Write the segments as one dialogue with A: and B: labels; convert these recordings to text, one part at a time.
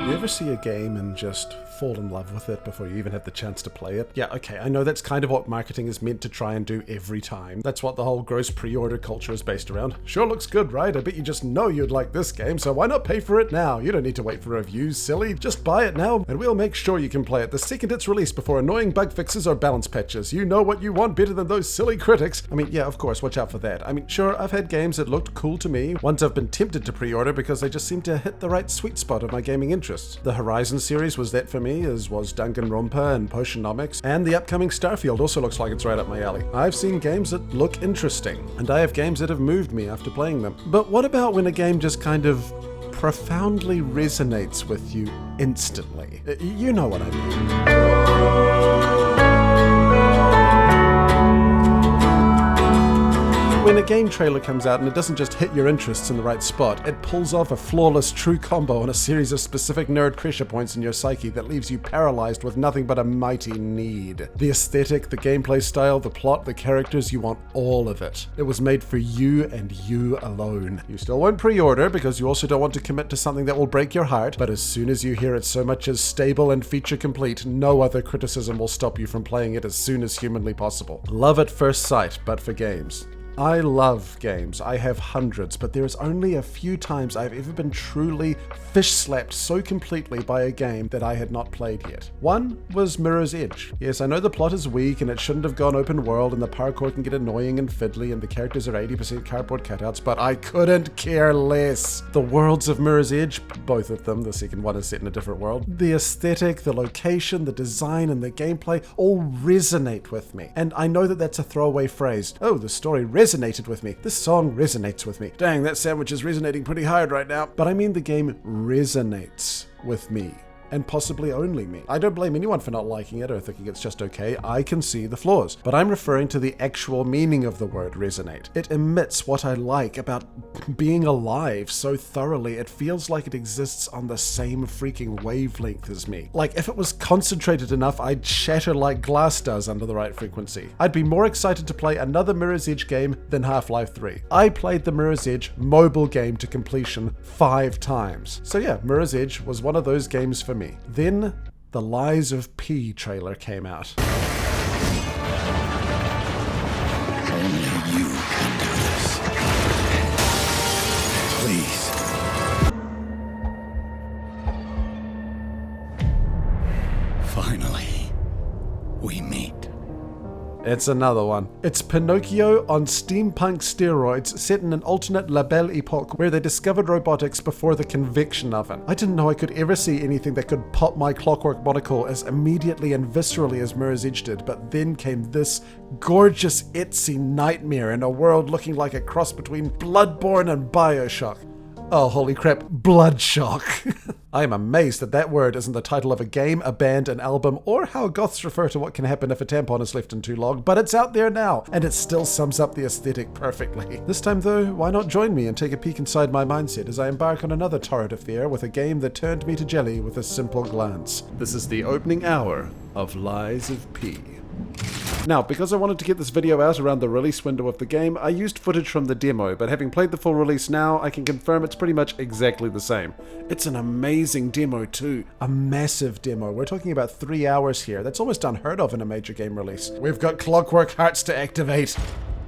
A: You ever see a game and just fall in love with it before you even have the chance to play it? Yeah, okay, I know that's kind of what marketing is meant to try and do every time. That's what the whole gross pre-order culture is based around. Sure looks good, right? I bet you just know you'd like this game, so why not pay for it now? You don't need to wait for reviews, silly. Just buy it now, and we'll make sure you can play it the second it's released before annoying bug fixes or balance patches. You know what you want better than those silly critics. I mean, yeah, of course, watch out for that. I mean, sure, I've had games that looked cool to me. Ones I've been tempted to pre-order because they just seem to hit the right sweet spot of my gaming interests. The Horizon series was that for me, as was Danganronpa and Potionomics, and the upcoming Starfield also looks like it's right up my alley. I've seen games that look interesting, and I have games that have moved me after playing them. But what about when a game just kind of profoundly resonates with you instantly? You know what I mean. When a game trailer comes out and it doesn't just hit your interests in the right spot, it pulls off a flawless true combo on a series of specific nerd pressure points in your psyche that leaves you paralyzed with nothing but a mighty need. The aesthetic, the gameplay style, the plot, the characters, you want all of it. It was made for you and you alone. You still won't pre-order because you also don't want to commit to something that will break your heart, but as soon as you hear it so much as stable and feature complete, no other criticism will stop you from playing it as soon as humanly possible. Love at first sight, but for games. I love games. I have hundreds, but there is only a few times I've ever been truly fish-slapped so completely by a game that I had not played yet. One was Mirror's Edge. Yes, I know the plot is weak and it shouldn't have gone open world and the parkour can get annoying and fiddly and the characters are 80% cardboard cutouts, but I couldn't care less. The worlds of Mirror's Edge, both of them, the second one is set in a different world, the aesthetic, the location, the design, and the gameplay all resonate with me. And I know that that's a throwaway phrase. Oh, the story resonated with me. This song resonates with me. Dang, that sandwich is resonating pretty hard right now. But I mean the game resonates with me. And possibly only me. I don't blame anyone for not liking it or thinking it's just okay. I can see the flaws. But I'm referring to the actual meaning of the word resonate. It emits what I like about being alive so thoroughly it feels like it exists on the same freaking wavelength as me. Like if it was concentrated enough, I'd shatter like glass does under the right frequency. I'd be more excited to play another Mirror's Edge game than Half-Life 3. I played the Mirror's Edge mobile game to completion 5 times. So yeah, Mirror's Edge was one of those games for me. Then, the Lies of P trailer came out.
B: Only you can do this. Please. Finally, we meet.
A: It's another one. It's Pinocchio on steampunk steroids set in an alternate La Belle Epoque where they discovered robotics before the convection oven. I didn't know I could ever see anything that could pop my clockwork monocle as immediately and viscerally as Mirror's Edge did, but then came this gorgeous Etsy nightmare in a world looking like a cross between Bloodborne and Bioshock. Oh, holy crap, Bloodshock. I am amazed that that word isn't the title of a game, a band, an album, or how goths refer to what can happen if a tampon is left in too long, but it's out there now, and it still sums up the aesthetic perfectly. This time though, why not join me and take a peek inside my mindset as I embark on another torrid affair with a game that turned me to jelly with a simple glance. This is the opening hour of Lies of P. Now, because I wanted to get this video out around the release window of the game, I used footage from the demo, but having played the full release now, I can confirm it's pretty much exactly the same. It's an amazing demo too. A massive demo. We're talking about 3 hours here. That's almost unheard of in a major game release. We've got clockwork hearts to activate.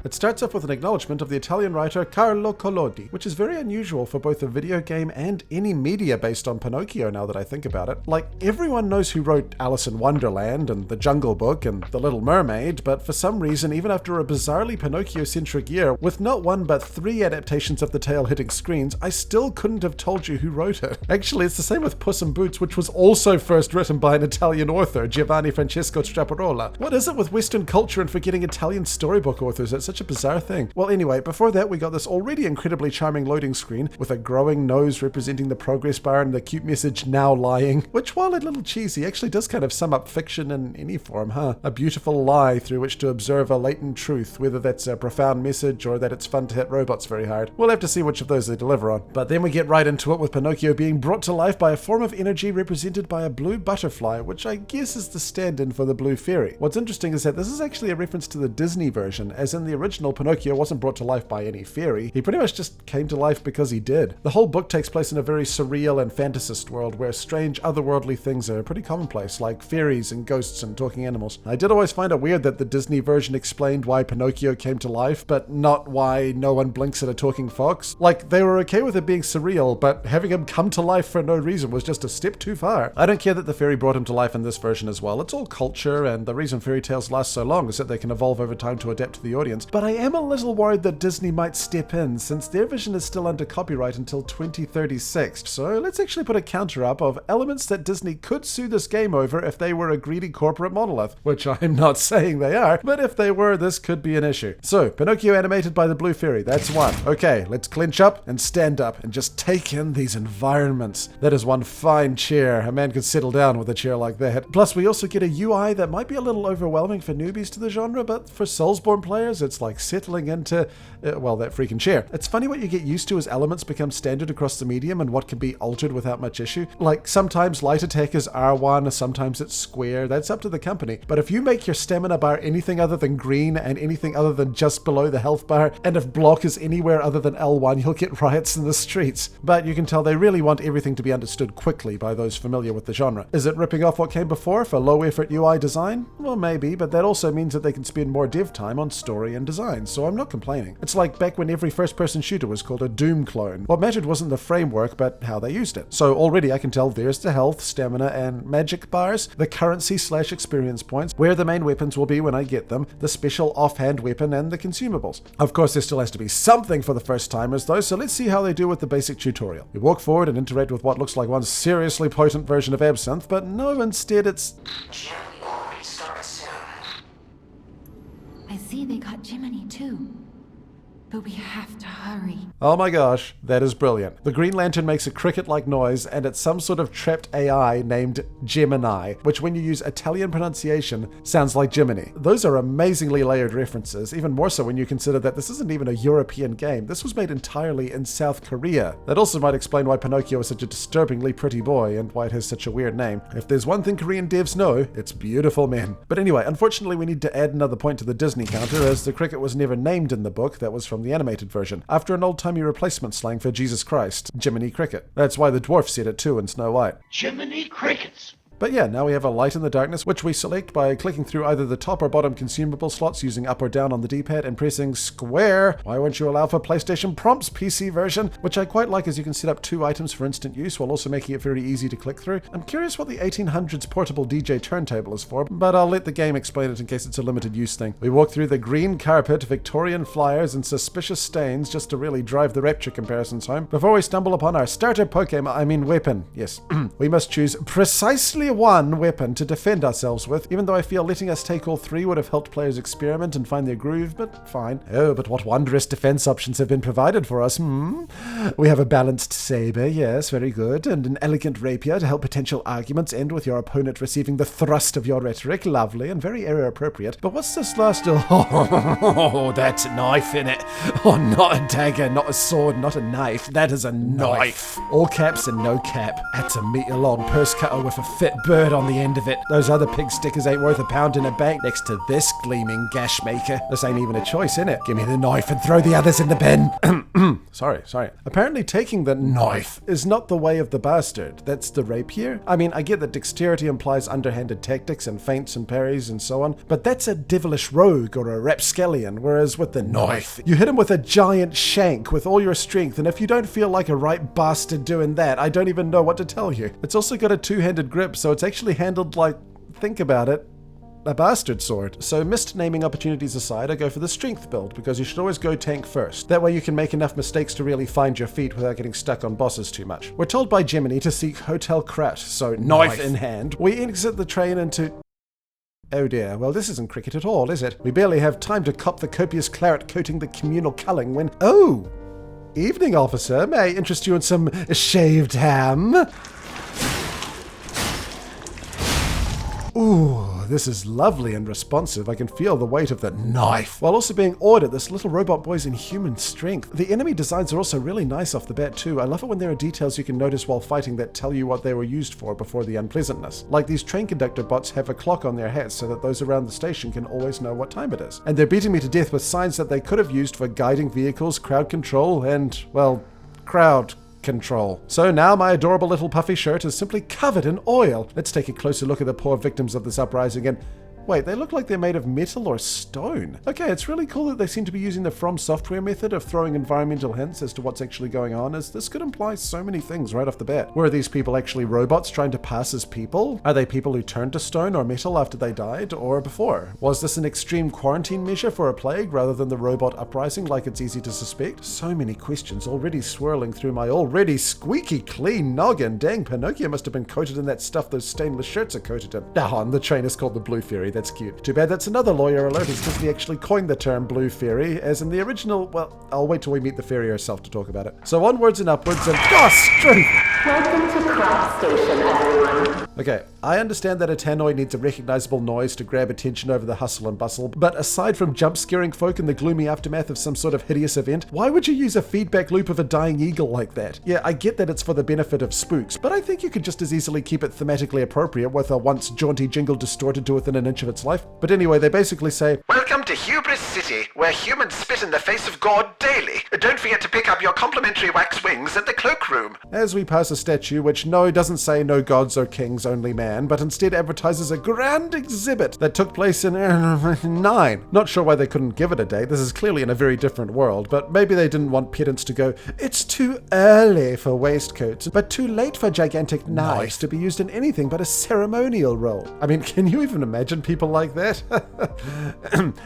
A: It starts off with an acknowledgement of the Italian writer Carlo Collodi, which is very unusual for both a video game and any media based on Pinocchio now that I think about it. Like, everyone knows who wrote Alice in Wonderland and The Jungle Book and The Little Mermaid, but for some reason, even after a bizarrely Pinocchio-centric year, with not one but 3 adaptations of the tale hitting screens, I still couldn't have told you who wrote it. Actually, it's the same with Puss in Boots, which was also first written by an Italian author, Giovanni Francesco Straparola. What is it with Western culture and forgetting Italian storybook authors? It's such a bizarre thing. Well, anyway, before that we got this already incredibly charming loading screen with a growing nose representing the progress bar and the cute message "now lying," which, while a little cheesy, actually does kind of sum up fiction in any form, huh? A beautiful lie through which to observe a latent truth, whether that's a profound message or that it's fun to hit robots very hard. We'll have to see which of those they deliver on. But then we get right into it with Pinocchio being brought to life by a form of energy represented by a blue butterfly, which I guess is the stand-in for the blue fairy. What's interesting is that this is actually a reference to the Disney version, as in the original, Pinocchio wasn't brought to life by any fairy. He pretty much just came to life because he did. The whole book takes place in a very surreal and fantasist world where strange otherworldly things are pretty commonplace, like fairies and ghosts and talking animals. I did always find it weird that the Disney version explained why Pinocchio came to life, but not why no one blinks at a talking fox. Like, they were okay with it being surreal, but having him come to life for no reason was just a step too far. I don't care that the fairy brought him to life in this version as well. It's all culture, and the reason fairy tales last so long is that they can evolve over time to adapt to the audience. But I am a little worried that Disney might step in, since their vision is still under copyright until 2036. So let's actually put a counter up of elements that Disney could sue this game over if they were a greedy corporate monolith, which I'm not saying they are, but if they were, this could be an issue. So, Pinocchio animated by the Blue Fairy, that's one. Okay, let's clinch up and stand up and just take in these environments. That is one fine chair. A man could settle down with a chair like that. Plus, we also get a UI that might be a little overwhelming for newbies to the genre, but for Soulsborne players, it's like settling into, well, that freaking chair. It's funny what you get used to as elements become standard across the medium and what can be altered without much issue. Like, sometimes light attack is R1, sometimes it's square. That's up to the company. But if you make your stamina bar anything other than green and anything other than just below the health bar, and if block is anywhere other than L1, you'll get riots in the streets. But you can tell they really want everything to be understood quickly by those familiar with the genre. Is it ripping off what came before for low-effort UI design? Well, maybe, but that also means that they can spend more dev time on story and design, so I'm not complaining. It's like back when every first-person shooter was called a Doom clone. What mattered wasn't the framework, but how they used it. So already I can tell there's the health, stamina, and magic bars, the currency/experience points, where the main weapons will be when I get them, the special offhand weapon, and the consumables. Of course, there still has to be something for the first-timers though, so let's see how they do with the basic tutorial. We walk forward and interact with what looks like one seriously potent version of absinthe, but no, instead it's...
C: I see they got Jiminy too. But we have to hurry.
A: Oh my gosh, that is brilliant. The Green Lantern makes a cricket-like noise, and it's some sort of trapped AI named Gemini, which when you use Italian pronunciation, sounds like Jiminy. Those are amazingly layered references, even more so when you consider that this isn't even a European game. This was made entirely in South Korea. That also might explain why Pinocchio is such a disturbingly pretty boy, and why it has such a weird name. If there's one thing Korean devs know, it's beautiful men. But anyway, unfortunately we need to add another point to the Disney counter, as the cricket was never named in the book. That was from the animated version, after an old-timey replacement slang for Jesus Christ, Jiminy Cricket. That's why the dwarf said it too in Snow White.
B: Jiminy Crickets!
A: But yeah, now we have a light in the darkness, which we select by clicking through either the top or bottom consumable slots using up or down on the D-pad and pressing square. Why won't you allow for PlayStation prompts, PC version? Which I quite like, as you can set up 2 items for instant use while also making it very easy to click through. I'm curious what the 1800s portable DJ turntable is for, but I'll let the game explain it in case it's a limited use thing. We walk through the green carpet, Victorian flyers, and suspicious stains just to really drive the Rapture comparisons home, before we stumble upon our starter weapon. Yes, we must choose precisely one weapon to defend ourselves with, even though I feel letting us take all 3 would have helped players experiment and find their groove, but fine. Oh, but what wondrous defense options have been provided for us, We have a balanced saber, yes, very good, and an elegant rapier to help potential arguments end with your opponent receiving the thrust of your rhetoric. Lovely, and very era appropriate. But what's this last... Oh, that's a knife, innit? Oh, not a dagger, not a sword, not a knife. That is a knife. All caps and no cap. That's a meter-long purse cutter with a fit bird on the end of it. Those other pig stickers ain't worth £1 in a bank next to this gleaming gash maker. This ain't even a choice, innit? Give me the knife and throw the others in the bin. Sorry. Apparently taking the knife is not the way of the bastard. That's the rapier. I mean, I get that dexterity implies underhanded tactics and feints and parries and so on, but that's a devilish rogue or a rapscallion, whereas with the knife, you hit him with a giant shank with all your strength, and if you don't feel like a right bastard doing that, I don't even know what to tell you. It's also got a 2-handed grip, so it's actually handled like, think about it, a bastard sword. So missed naming opportunities aside, I go for the strength build, because you should always go tank first. That way you can make enough mistakes to really find your feet without getting stuck on bosses too much. We're told by Gemini to seek Hotel Krat, so knife in hand. We exit the train into... Oh dear, well this isn't cricket at all, is it? We barely have time to cop the copious claret coating the communal culling when... Oh! Evening, officer. May I interest you in some shaved ham? Ooh, this is lovely and responsive. I can feel the weight of the knife. While also being awed at this little robot boy's inhuman strength. The enemy designs are also really nice off the bat too. I love it when there are details you can notice while fighting that tell you what they were used for before the unpleasantness. Like these train conductor bots have a clock on their hats so that those around the station can always know what time it is. And they're beating me to death with signs that they could have used for guiding vehicles, crowd control, and, well, crowd control. So now my adorable little puffy shirt is simply covered in oil. Let's take a closer look at the poor victims of this uprising and wait, they look like they're made of metal or stone. Okay, it's really cool that they seem to be using the From Software method of throwing environmental hints as to what's actually going on, as this could imply so many things right off the bat. Were these people actually robots trying to pass as people? Are they people who turned to stone or metal after they died, or before? Was this an extreme quarantine measure for a plague rather than the robot uprising like it's easy to suspect? So many questions already swirling through my already squeaky clean noggin. Dang, Pinocchio must have been coated in that stuff those stainless shirts are coated in. Now, the train is called the Blue Fairy. That's cute. Too bad that's another lawyer alert, as Disney actually coined the term Blue Fairy, as in the original, well, I'll wait till we meet the fairy herself to talk about it. So onwards and upwards and strength!
D: Welcome to Krat Station, everyone.
A: Okay, I understand that a tannoy needs a recognizable noise to grab attention over the hustle and bustle, but aside from jump scaring folk in the gloomy aftermath of some sort of hideous event, why would you use a feedback loop of a dying eagle like that? Yeah, I get that it's for the benefit of spooks, but I think you could just as easily keep it thematically appropriate with a once jaunty jingle distorted to within an inch of its life. But anyway, they basically say, "Welcome to Hubris City, where humans spit in the face of God daily. Don't forget to pick up your complimentary wax wings at the cloakroom." As we pass a statue which doesn't say no gods or kings, only man, but instead advertises a grand exhibit that took place in 9. Not sure why they couldn't give it a date. This is clearly in a very different world, but maybe they didn't want pedants to go, "It's too early for waistcoats, but too late for gigantic knives to be used in anything but a ceremonial role." I mean, can you even imagine people like that?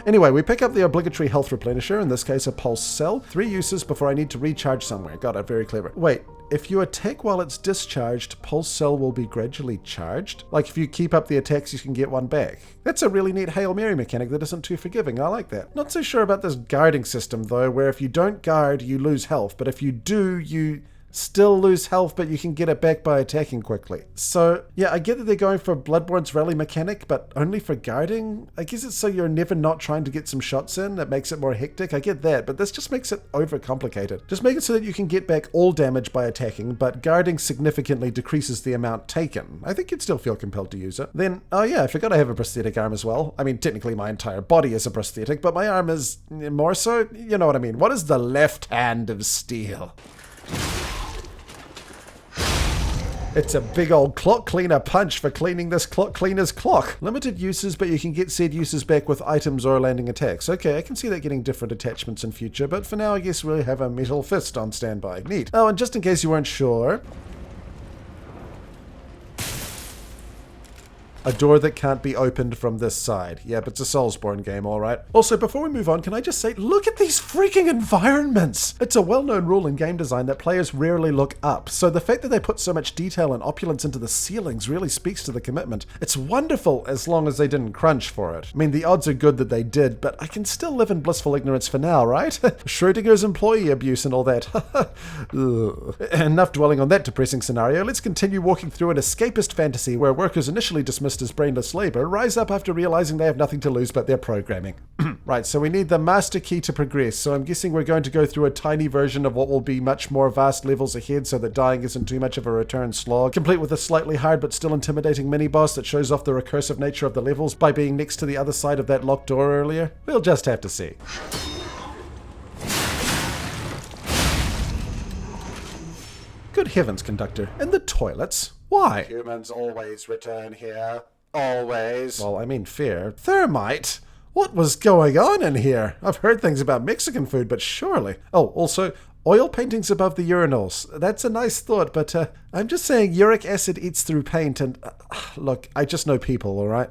A: Anyway, we pick up the obligatory health replenisher, in this case a pulse cell. 3 uses before I need to recharge somewhere. Got it, very clever. Wait, if you attack while it's discharged, pulse cell will be gradually charged? Like if you keep up the attacks, you can get one back. That's a really neat Hail Mary mechanic that isn't too forgiving. I like that. Not so sure about this guarding system though, where if you don't guard, you lose health, but if you do, you still lose health, but you can get it back by attacking quickly. So, yeah, I get that they're going for Bloodborne's rally mechanic, but only for guarding? I guess it's so you're never not trying to get some shots in. That makes it more hectic. I get that, but this just makes it overcomplicated. Just make it so that you can get back all damage by attacking, but guarding significantly decreases the amount taken. I think you'd still feel compelled to use it. Then, oh yeah, I forgot I have a prosthetic arm as well. I mean, technically my entire body is a prosthetic, but my arm is more so. You know what I mean. What is the left hand of steel? It's a big old clock cleaner punch for cleaning this clock cleaner's clock. Limited uses, but you can get said uses back with items or landing attacks. Okay, I can see that getting different attachments in future, but for now I guess we'll have a metal fist on standby. Neat. Oh, and just in case you weren't sure, a door that can't be opened from this side. Yep, it's a Soulsborne game, alright. Also, before we move on, can I just say, look at these freaking environments! It's a well-known rule in game design that players rarely look up, so the fact that they put so much detail and opulence into the ceilings really speaks to the commitment. It's wonderful as long as they didn't crunch for it. I mean, the odds are good that they did, but I can still live in blissful ignorance for now, right? Schrodinger's employee abuse and all that. Enough dwelling on that depressing scenario. Let's continue walking through an escapist fantasy where workers initially dismissed as brainless labor rise up after realizing they have nothing to lose but their programming. Right, so we need the master key to progress, so I'm guessing we're going to go through a tiny version of what will be much more vast levels ahead so that dying isn't too much of a return slog, complete with a slightly hard but still intimidating mini-boss that shows off the recursive nature of the levels by being next to the other side of that locked door earlier. We'll just have to see. Good heavens, conductor. And the toilets? Why? Humans always return here. Always. Well, I mean fair. Thermite? What was going on in here? I've heard things about Mexican food, but surely. Oh, also, oil paintings above the urinals. That's a nice thought, but I'm just saying uric acid eats through paint and... look, I just know people, alright?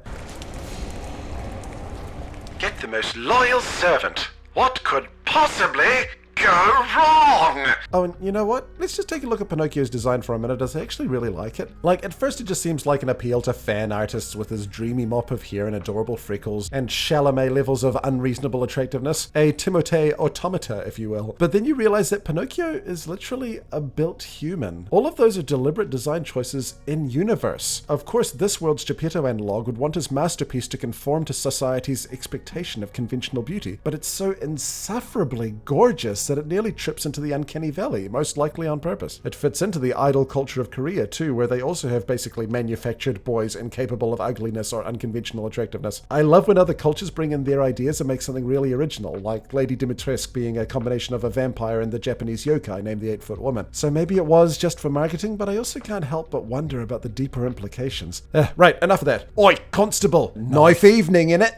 A: Get the most loyal servant. What could possibly go wrong? Oh, and you know what? Let's just take a look at Pinocchio's design for a minute, as I actually really like it. Like, at first it just seems like an appeal to fan artists with his dreamy mop of hair and adorable freckles, and Chalamet levels of unreasonable attractiveness. A Timothée automata, if you will. But then you realize that Pinocchio is literally a built human. All of those are deliberate design choices in universe. Of course, this world's Geppetto analog would want his masterpiece to conform to society's expectation of conventional beauty, but it's so insufferably gorgeous that it nearly trips into the uncanny valley, most likely on purpose. It fits into the idol culture of Korea too, where they also have basically manufactured boys incapable of ugliness or unconventional attractiveness. I love when other cultures bring in their ideas and make something really original, like Lady Dimitrescu being a combination of a vampire and the Japanese yokai named the 8-Foot Woman. So maybe it was just for marketing, but I also can't help but wonder about the deeper implications. Right, enough of that. Oi, constable! Knife evening, innit?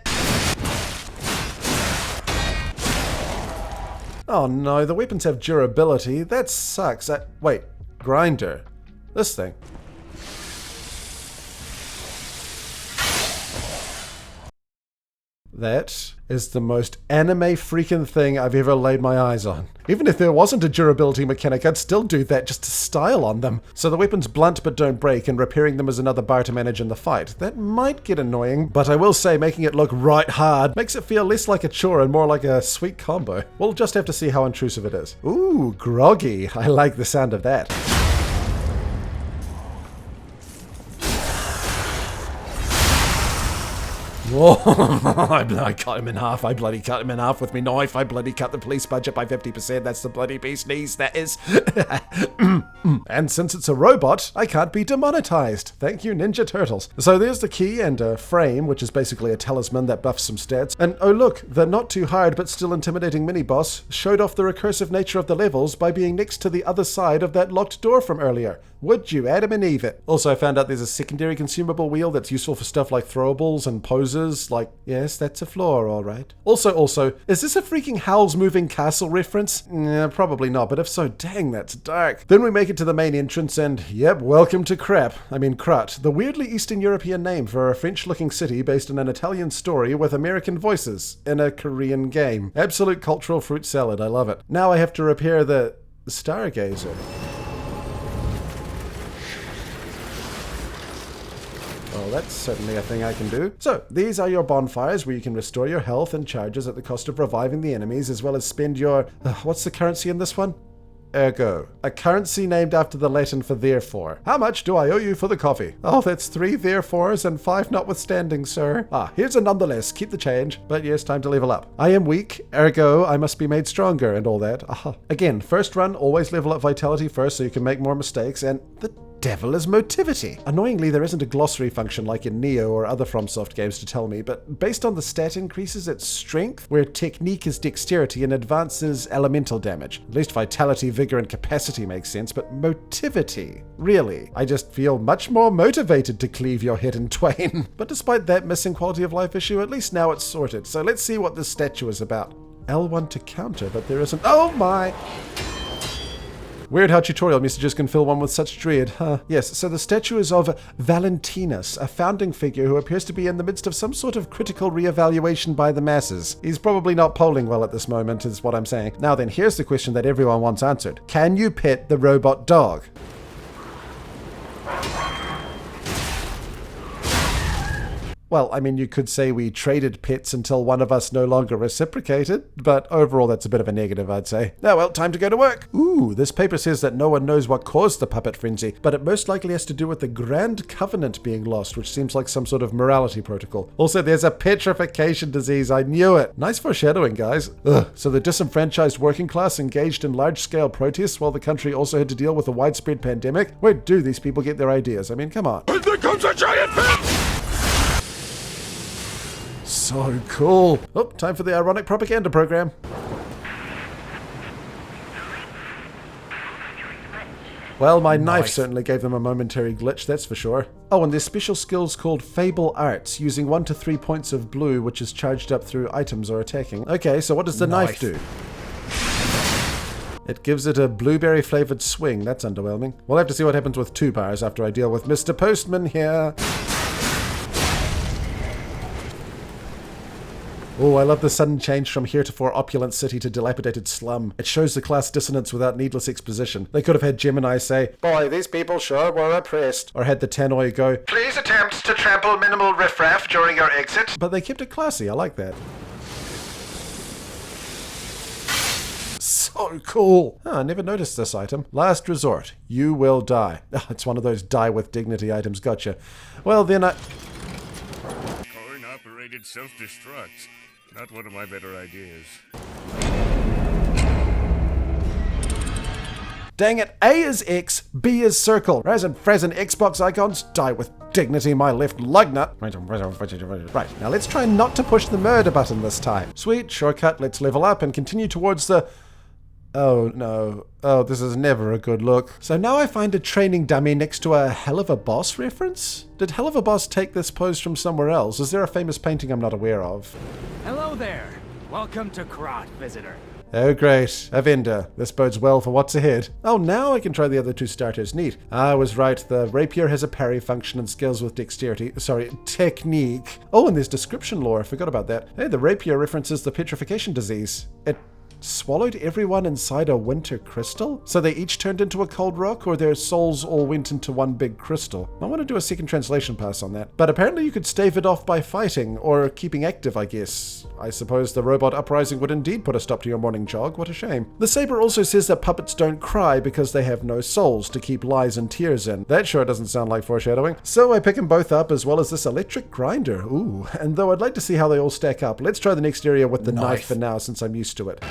A: Oh no, the weapons have durability. That sucks. Wait, grinder. This thing. That is the most anime freaking thing I've ever laid my eyes on. Even if there wasn't a durability mechanic, I'd still do that just to style on them. So the weapon's blunt but don't break, and repairing them is another bar to manage in the fight. That might get annoying, but I will say making it look right hard makes it feel less like a chore and more like a sweet combo. We'll just have to see how intrusive it is. Ooh, groggy. I like the sound of that. Oh, I cut him in half. I bloody cut him in half with my knife. I bloody cut the police budget by 50%. That's the bloody bee's knees, that is. And since it's a robot, I can't be demonetized. Thank you, Ninja Turtles. So there's the key and a frame, which is basically a talisman that buffs some stats. And oh look, the not too hard but still intimidating mini-boss showed off the recursive nature of the levels by being next to the other side of that locked door from earlier. Would you Adam and Eve it? Also, I found out there's a secondary consumable wheel that's useful for stuff like throwables and poses. Like, yes, that's a floor, all right. Also, is this a freaking Howl's Moving Castle reference? Probably not, but if so, dang, that's dark. Then we make it to the main entrance and, yep, welcome to Krat, the weirdly Eastern European name for a French-looking city based on an Italian story with American voices in a Korean game. Absolute cultural fruit salad, I love it. Now I have to repair the Stargazer. Well, that's certainly a thing I can do. So, these are your bonfires where you can restore your health and charges at the cost of reviving the enemies, as well as spend your... what's the currency in this one? Ergo. A currency named after the Latin for therefore. How much do I owe you for the coffee? Oh, that's 3 therefores and 5 notwithstanding, sir. Here's a nonetheless. Keep the change. But yes, time to level up. I am weak, ergo I must be made stronger and all that. Again, first run, always level up vitality first so you can make more mistakes, and the devil is motivity. Annoyingly, there isn't a glossary function like in Neo or other FromSoft games to tell me, but based on the stat increases, it's strength, where technique is dexterity and advance is elemental damage. At least vitality, vigor, and capacity makes sense, but motivity? Really? I just feel much more motivated to cleave your head in twain. But despite that missing quality of life issue, at least now it's sorted. So let's see what this statue is about. L1 to counter, but there isn't... Oh my! Weird how tutorial messages can fill one with such dread, huh? Yes, so the statue is of Valentinus, a founding figure who appears to be in the midst of some sort of critical re-evaluation by the masses. He's probably not polling well at this moment, is what I'm saying. Now then, here's the question that everyone wants answered. Can you pet the robot dog? Well, I mean, you could say we traded pets until one of us no longer reciprocated, but overall that's a bit of a negative, I'd say. Oh well, time to go to work. Ooh, this paper says that no one knows what caused the puppet frenzy, but it most likely has to do with the Grand Covenant being lost, which seems like some sort of morality protocol. Also, there's a petrification disease, I knew it. Nice foreshadowing, guys. Ugh. So the disenfranchised working class engaged in large-scale protests while the country also had to deal with a widespread pandemic? Where do these people get their ideas? I mean, come on.
B: And there comes a giant pit!
A: So cool. Oh, time for the ironic propaganda program. Well, my knife certainly gave them a momentary glitch, that's for sure. Oh, and there's special skills called Fable Arts, using 1 to 3 points of blue, which is charged up through items or attacking. Okay, so what does the knife do? It gives it a blueberry-flavored swing. That's underwhelming. We'll have to see what happens with 2 bars after I deal with Mr. Postman here. Oh, I love the sudden change from heretofore opulent city to dilapidated slum. It shows the class dissonance without needless exposition. They could have had Gemini say, "Boy, these people sure were oppressed," or had the Tannoy go, "Please attempt to trample minimal riffraff during your exit." But they kept it classy, I like that. So cool. Oh, I never noticed this item. Last resort. You will die. Oh, it's one of those die with dignity items. Gotcha. Well, then
E: Coin-operated self-destruct. Not one of my better ideas.
A: Dang it. A is X, B is circle. Raz and Fraz and Xbox icons. Die with dignity, my left lug nut. Right, now let's try not to push the murder button this time. Sweet, shortcut. Let's level up and continue towards the... Oh no. Oh, this is never a good look. So now I find a training dummy next to a Hell of a Boss reference? Did Hell of a Boss take this pose from somewhere else? Is there a famous painting I'm not aware of?
F: Hello there. Welcome to Krat, visitor.
A: Oh great, a vendor. This bodes well for what's ahead. Oh, now I can try the other two starters. Neat. I was right, the rapier has a parry function and skills with dexterity. Sorry, technique. Oh, and there's description lore, I forgot about that. Hey, the rapier references the petrification disease. It swallowed everyone inside a winter crystal? So they each turned into a cold rock, or their souls all went into one big crystal? I want to do a second translation pass on that. But apparently you could stave it off by fighting, or keeping active, I guess. I suppose the robot uprising would indeed put a stop to your morning jog. What a shame. The saber also says that puppets don't cry because they have no souls to keep lies and tears in. That sure doesn't sound like foreshadowing. So I pick them both up, as well as this electric grinder. Ooh, and though I'd like to see how they all stack up, let's try the next area with the knife for now, since I'm used to it.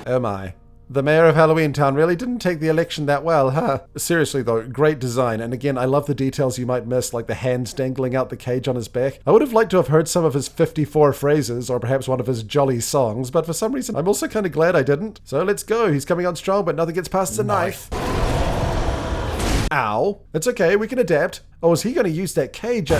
A: Oh my. The mayor of Halloween Town really didn't take the election that well, huh? Seriously though, great design, and again, I love the details you might miss, like the hands dangling out the cage on his back. I would have liked to have heard some of his 54 phrases, or perhaps one of his jolly songs, but for some reason, I'm also kind of glad I didn't. So let's go. He's coming on strong, but nothing gets past the knife. Ow. It's okay, we can adapt. Oh, is he going to use that cage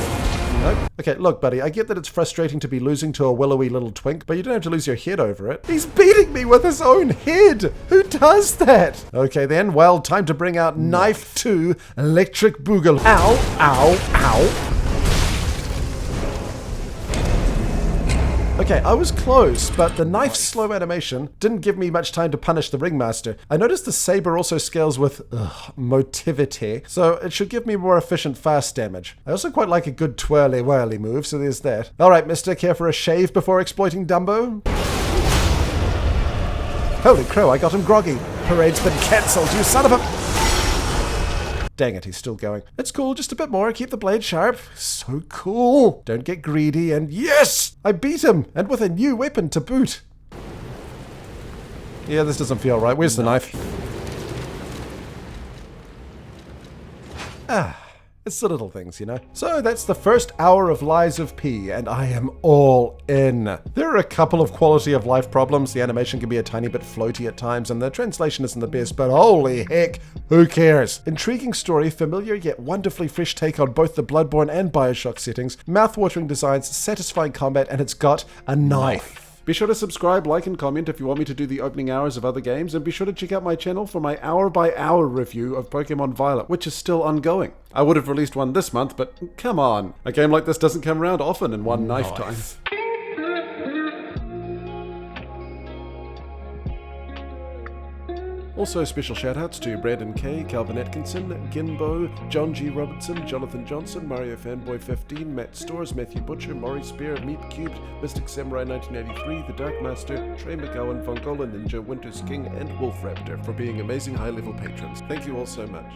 A: Nope. Okay, look, buddy, I get that it's frustrating to be losing to a willowy little twink, but you don't have to lose your head over it. He's beating me with his own head! Who does that? Okay then, well, time to bring out Knife 2 Electric Boogaloo. Ow, ow, ow. Okay, I was close, but the knife's slow animation didn't give me much time to punish the ringmaster. I noticed the saber also scales with motivity, so it should give me more efficient fast damage. I also quite like a good twirly-whirly move, so there's that. Alright, mister, care for a shave before exploiting Dumbo? Holy crow, I got him groggy. Parade's been cancelled, you son of a... Dang it, he's still going. It's cool, just a bit more, keep the blade sharp. So cool. Don't get greedy, and yes! I beat him, and with a new weapon to boot. Yeah, this doesn't feel right. Where's the knife? Ah, it's the little things, you know. So that's the first hour of Lies of P, and I am all in. There are a couple of quality of life problems. The animation can be a tiny bit floaty at times, and the translation isn't the best, but holy heck, who cares? Intriguing story, familiar yet wonderfully fresh take on both the Bloodborne and Bioshock settings, mouth-watering designs, satisfying combat, and it's got a knife. Be sure to subscribe, like, and comment if you want me to do the opening hours of other games, and be sure to check out my channel for my hour-by-hour review of Pokemon Violet, which is still ongoing. I would have released one this month, but come on. A game like this doesn't come around often in one knife time. Also, special shoutouts to Brandon K, Calvin Atkinson, Ginbo, John G. Robertson, Jonathan Johnson, Mario Fanboy 15, Matt Stores, Matthew Butcher, Maury Spear, Meat Cubed, Mystic Samurai 1983, The Dark Master, Trey McGowan, Vongola Ninja, Winters King, and Wolf Raptor for being amazing high-level patrons. Thank you all so much.